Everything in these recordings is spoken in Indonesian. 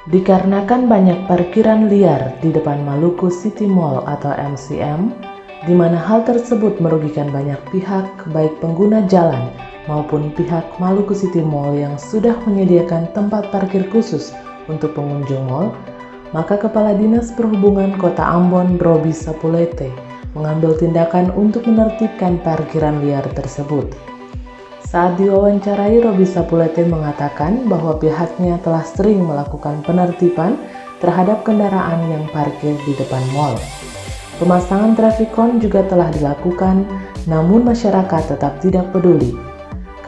Dikarenakan banyak parkiran liar di depan Maluku City Mall atau MCM, di mana hal tersebut merugikan banyak pihak, baik pengguna jalan maupun pihak Maluku City Mall yang sudah menyediakan tempat parkir khusus untuk pengunjung mall, maka Kepala Dinas Perhubungan Kota Ambon, Robi Sapulete, mengambil tindakan untuk menertibkan parkiran liar tersebut. Saat diwawancarai, Robi Sapulete mengatakan bahwa pihaknya telah sering melakukan penertiban terhadap kendaraan yang parkir di depan mal. Pemasangan trafikon juga telah dilakukan, namun masyarakat tetap tidak peduli.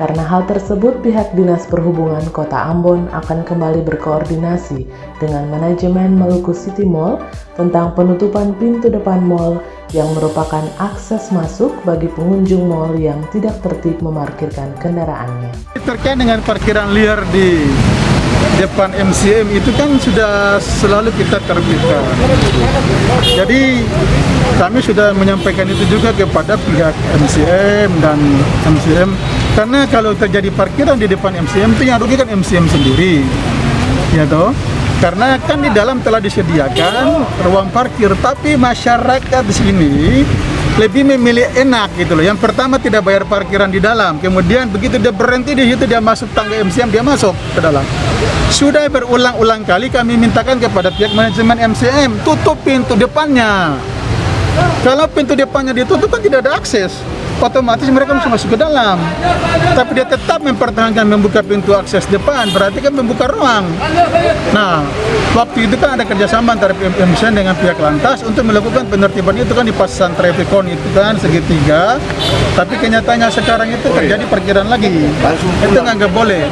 Karena hal tersebut, pihak Dinas Perhubungan Kota Ambon akan kembali berkoordinasi dengan manajemen Maluku City Mall tentang penutupan pintu depan mall yang merupakan akses masuk bagi pengunjung mall yang tidak tertib memarkirkan kendaraannya. Terkait dengan parkiran liar di depan MCM itu kan sudah selalu kita terbitkan. Jadi kami sudah menyampaikan itu juga kepada pihak MCM dan MCM, karena kalau terjadi parkiran di depan MCM itu yang rugi kan MCM sendiri, ya toh. Karena kan di dalam telah disediakan ruang parkir, tapi masyarakat di sini lebih memilih enak gitu loh. Yang pertama tidak bayar parkiran di dalam, kemudian begitu dia berhenti di situ dia masuk tangga MCM, dia masuk ke dalam. Sudah berulang-ulang kali kami mintakan kepada pihak manajemen MCM tutup pintu depannya. Kalau pintu depannya ditutup kan tidak ada akses, otomatis mereka bisa masuk ke dalam. Tapi dia tetap mempertahankan membuka pintu akses depan, berarti kan membuka ruang. Nah, waktu itu kan ada kerjasama antara MCM dengan pihak Lantas untuk melakukan penertiban itu kan di pasan trafikon itu kan segitiga. Tapi kenyataannya sekarang itu terjadi parkiran lagi. Itu nggak boleh.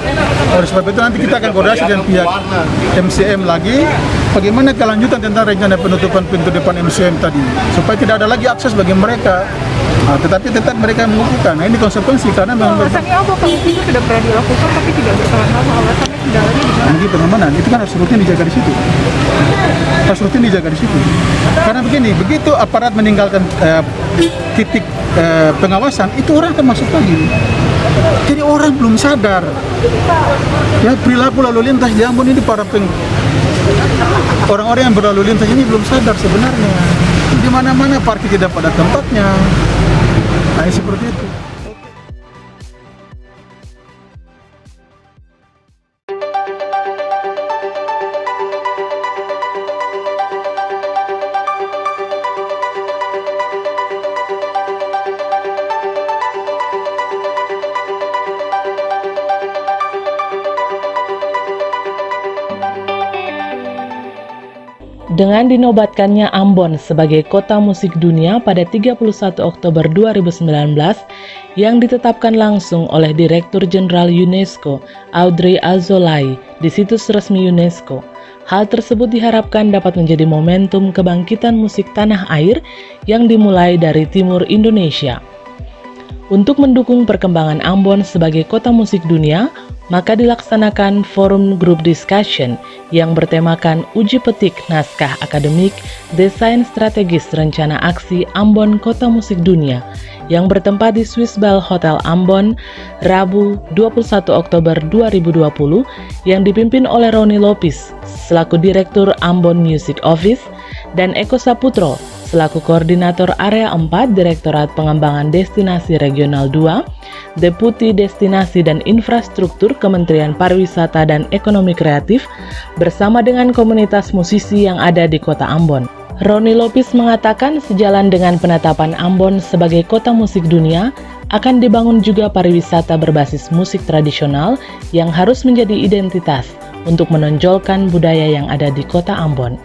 Oleh sebab itu nanti kita akan koordinasi dengan pihak MCM lagi, bagaimana kelanjutan tentang rencana penutupan pintu depan MCM tadi, supaya tidak ada lagi akses bagi mereka. Nah, tetapi tetap mereka mengumpulkan. Nah, ini konsekuensi karena memang alasannya apa kalau itu sudah pernah dilakukan tapi tidak bertahan lama, alasannya kendalanya di mana? Ini pengamanan itu kan harus rutin dijaga di situ. Harus rutin dijaga di situ. Karena begini, begitu aparat meninggalkan titik pengawasan, itu orang akan masuk lagi. Jadi orang belum sadar. Ya, perilaku lalu lintas di Ambon ini orang-orang yang berlalu lintas ini belum sadar sebenarnya. Di mana-mana parkir tidak pada tempatnya. Nah, seperti itu. Dengan dinobatkannya Ambon sebagai Kota Musik Dunia pada 31 Oktober 2019 yang ditetapkan langsung oleh Direktur Jenderal UNESCO Audrey Azoulay di situs resmi UNESCO. Hal tersebut diharapkan dapat menjadi momentum kebangkitan musik tanah air yang dimulai dari timur Indonesia. Untuk mendukung perkembangan Ambon sebagai Kota Musik Dunia, maka dilaksanakan forum group discussion yang bertemakan uji petik naskah akademik desain strategis rencana aksi Ambon Kota Musik Dunia yang bertempat di Swiss Bell Hotel Ambon, Rabu 21 Oktober 2020 yang dipimpin oleh Roni Lopis selaku Direktur Ambon Music Office dan Eko Saputro selaku Koordinator Area 4 Direktorat Pengembangan Destinasi Regional 2, Deputi Destinasi dan Infrastruktur Kementerian Pariwisata dan Ekonomi Kreatif bersama dengan komunitas musisi yang ada di Kota Ambon. Roni Lopis mengatakan sejalan dengan penetapan Ambon sebagai Kota Musik Dunia, akan dibangun juga pariwisata berbasis musik tradisional yang harus menjadi identitas untuk menonjolkan budaya yang ada di Kota Ambon.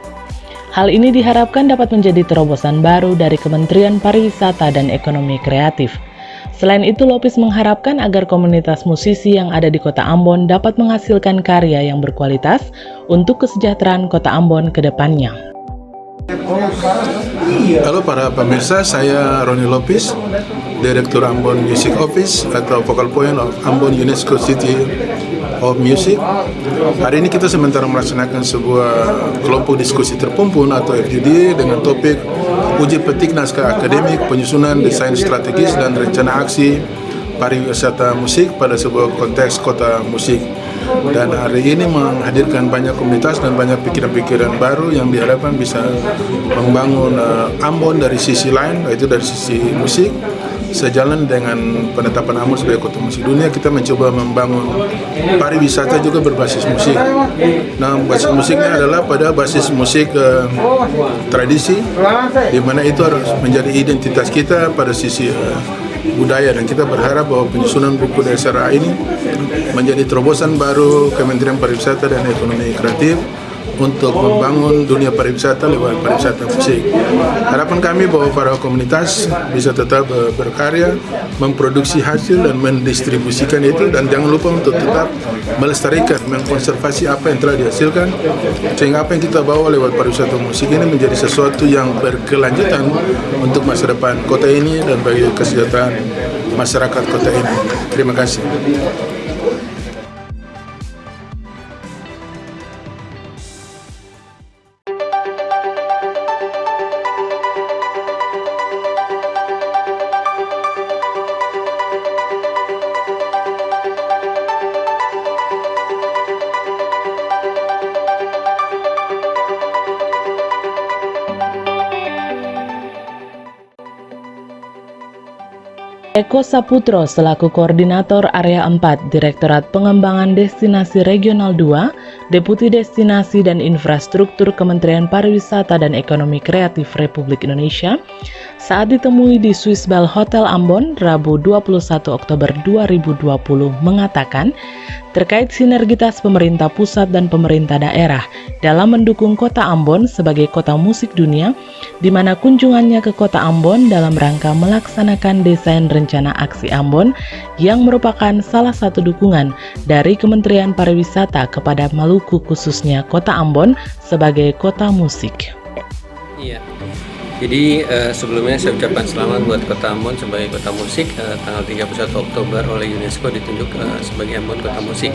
Hal ini diharapkan dapat menjadi terobosan baru dari Kementerian Pariwisata dan Ekonomi Kreatif. Selain itu, Lopis mengharapkan agar komunitas musisi yang ada di Kota Ambon dapat menghasilkan karya yang berkualitas untuk kesejahteraan Kota Ambon ke depannya. Halo para pemirsa, saya Roni Lopis, Direktur Ambon Music Office atau Focal Point of Ambon UNESCO City of Music. Hari ini kita sementara melaksanakan sebuah kelompok diskusi terpumpun atau FGD dengan topik uji petik naskah akademik, penyusunan desain strategis dan rencana aksi pariwisata musik pada sebuah konteks kota musik. dan hari ini menghadirkan banyak komunitas dan banyak pikiran-pikiran baru yang diharapkan bisa membangun Ambon dari sisi lain, yaitu dari sisi musik. Sejalan dengan penetapan Ambon sebagai kota musik dunia, kita mencoba membangun pariwisata juga berbasis musik. Nah, basis musiknya adalah pada basis musik tradisi, di mana itu harus menjadi identitas kita pada sisi budaya, dan kita berharap bahwa penyusunan buku DSRA ini menjadi terobosan baru Kementerian Pariwisata dan Ekonomi Kreatif untuk membangun dunia pariwisata lewat pariwisata musik. Harapan kami bahwa para komunitas bisa tetap berkarya, memproduksi hasil dan mendistribusikan itu, dan jangan lupa untuk tetap melestarikan, mengkonservasi apa yang telah dihasilkan, sehingga apa yang kita bawa lewat pariwisata musik ini menjadi sesuatu yang berkelanjutan untuk masa depan kota ini dan bagi kesejahteraan masyarakat kota ini. Terima kasih. Eko Saputro selaku Koordinator Area 4 Direktorat Pengembangan Destinasi Regional 2, Deputi Destinasi dan Infrastruktur Kementerian Pariwisata dan Ekonomi Kreatif Republik Indonesia, saat ditemui di Swiss Bell Hotel Ambon, Rabu 21 Oktober 2020 mengatakan, terkait sinergitas pemerintah pusat dan pemerintah daerah dalam mendukung kota Ambon sebagai kota musik dunia, di mana kunjungannya ke kota Ambon dalam rangka melaksanakan desain rencana aksi Ambon yang merupakan salah satu dukungan dari Kementerian Pariwisata kepada Maluku, khususnya kota Ambon sebagai kota musik. Iya. Jadi sebelumnya saya ucapkan selamat buat Kota Ambon sebagai kota musik. Tanggal 31 Oktober oleh UNESCO ditunjuk sebagai Ambon kota musik.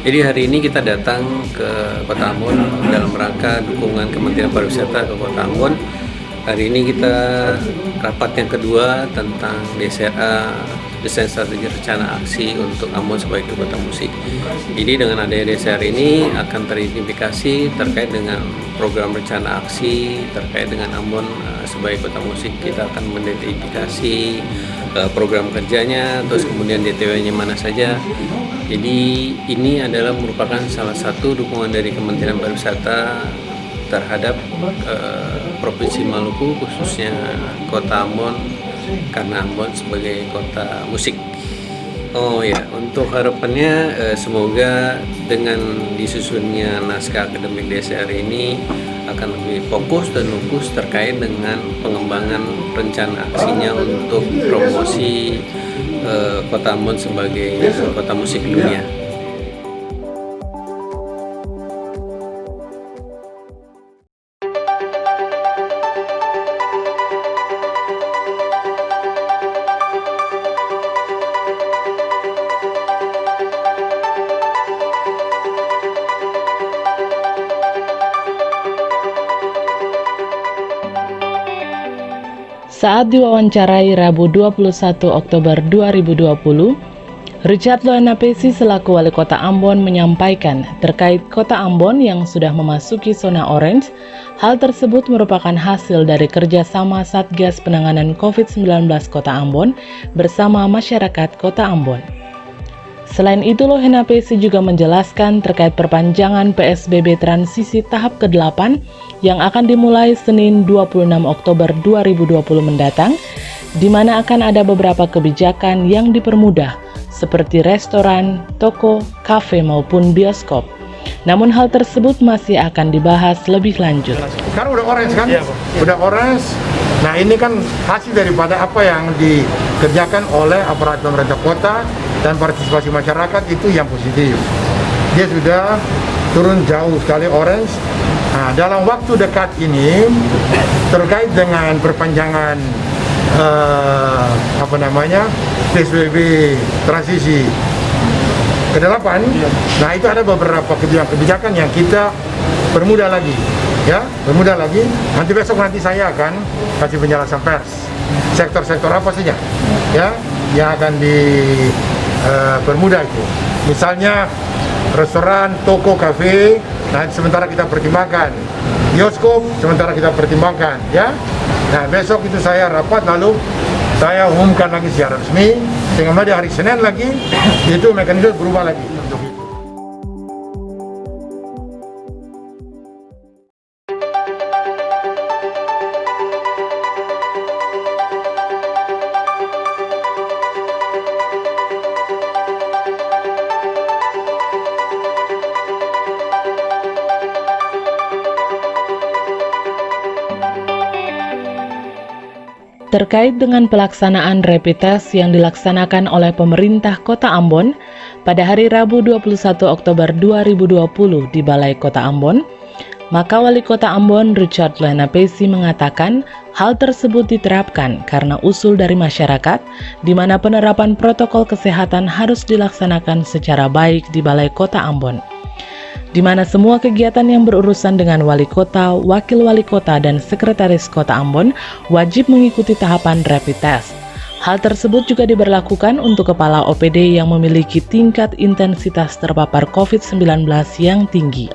Jadi hari ini kita datang ke kota Ambon dalam rangka dukungan Kementerian Pariwisata ke kota Ambon. Hari ini kita rapat yang kedua tentang DSRA, Desain Strategi Rencana Aksi untuk Ambon sebagai kota musik. Jadi dengan adanya DSRA ini akan teridentifikasi terkait dengan program rencana aksi terkait dengan Ambon sebagai kota musik. Kita akan mengidentifikasi program kerjanya, terus kemudian DTW-nya mana saja. Jadi ini adalah merupakan salah satu dukungan dari Kementerian Pariwisata terhadap Provinsi Maluku, khususnya kota Ambon, karena Ambon sebagai kota musik. Oh ya, untuk harapannya semoga dengan disusunnya naskah akademik DSR ini akan lebih fokus dan fokus terkait dengan pengembangan rencana aksinya untuk promosi kota Ambon sebagai kota musik dunia. Saat diwawancarai Rabu 21 Oktober 2020, Richard Loenapesi selaku Wali Kota Ambon menyampaikan terkait Kota Ambon yang sudah memasuki zona orange. Hal tersebut merupakan hasil dari kerjasama Satgas Penanganan COVID-19 Kota Ambon bersama masyarakat Kota Ambon. Selain itu, Loenapesi juga menjelaskan terkait perpanjangan PSBB transisi tahap ke-8 yang akan dimulai Senin 26 Oktober 2020 mendatang, di mana akan ada beberapa kebijakan yang dipermudah, seperti restoran, toko, kafe maupun bioskop. Namun hal tersebut masih akan dibahas lebih lanjut. Sekarang udah orange kan? Iya, udah orange. Nah ini kan hasil daripada apa yang dikerjakan oleh aparat pemerintah kota dan partisipasi masyarakat, itu yang positif. Dia sudah turun jauh sekali orange. Nah, dalam waktu dekat ini terkait dengan perpanjangan PSBB transisi ke-8, nah itu ada beberapa kebijakan yang kita permudah lagi, ya, permudah lagi. Nanti besok saya akan kasih penjelasan pers sektor-sektor apa saja, ya, yang akan dipermudah itu. Misalnya restoran, toko, kafe, nah sementara kita pertimbangkan. Bioskop sementara kita pertimbangkan, ya. Nah, besok itu saya rapat lalu saya umumkan lagi secara resmi, sehingga di hari Senin lagi itu mekanisme berubah lagi untuk itu. Terkait dengan pelaksanaan rapid test yang dilaksanakan oleh pemerintah Kota Ambon pada hari Rabu 21 Oktober 2020 di Balai Kota Ambon, maka Wali Kota Ambon Richard Lenapesi mengatakan hal tersebut diterapkan karena usul dari masyarakat di mana penerapan protokol kesehatan harus dilaksanakan secara baik di Balai Kota Ambon, di mana semua kegiatan yang berurusan dengan wali kota, wakil wali kota, dan sekretaris kota Ambon wajib mengikuti tahapan rapid test. Hal tersebut juga diberlakukan untuk kepala OPD yang memiliki tingkat intensitas terpapar COVID-19 yang tinggi.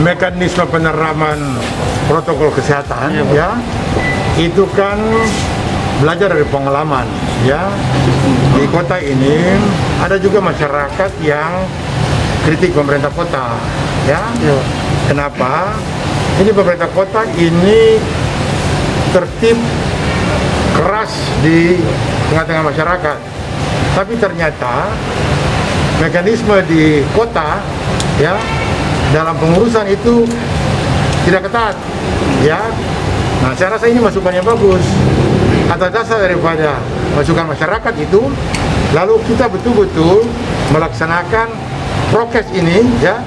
Mekanisme penerapan protokol kesehatan ya itu kan belajar dari pengalaman ya. Di kota ini ada juga masyarakat yang kritik pemerintah kota ya. Kenapa? Ini pemerintah kota ini tertib keras di tengah-tengah masyarakat. Tapi ternyata mekanisme di kota ya dalam pengurusan itu tidak ketat ya. Nah, saya rasa ini masukan yang bagus. Atas dasar daripada masukan masyarakat itu, lalu kita betul-betul melaksanakan prokes ini ya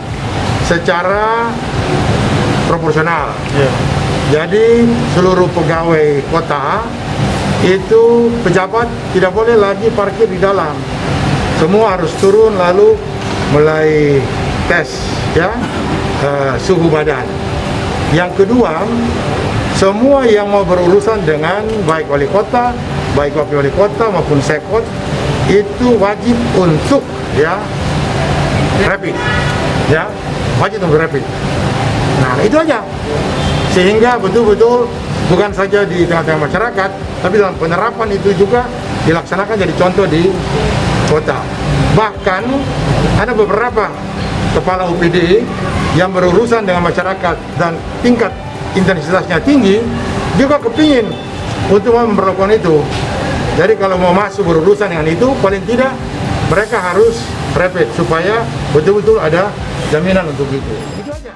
secara proporsional. Jadi seluruh pegawai kota itu pejabat tidak boleh lagi parkir di dalam. Semua harus turun lalu mulai tes ya suhu badan. Yang kedua, semua yang mau berurusan dengan baik wali kota, baik wakil wali kota maupun sekot itu wajib untuk ya rapid, ya wajib untuk rapid. Nah itu aja, sehingga betul-betul bukan saja di tengah-tengah masyarakat, tapi dalam penerapan itu juga dilaksanakan jadi contoh di kota. Bahkan ada beberapa kepala UPD yang berurusan dengan masyarakat dan tingkat intensitasnya tinggi juga kepingin untuk memperlakukan itu. Jadi kalau mau masuk berurusan dengan itu, paling tidak mereka harus rapid supaya betul-betul ada jaminan untuk itu. Itu aja.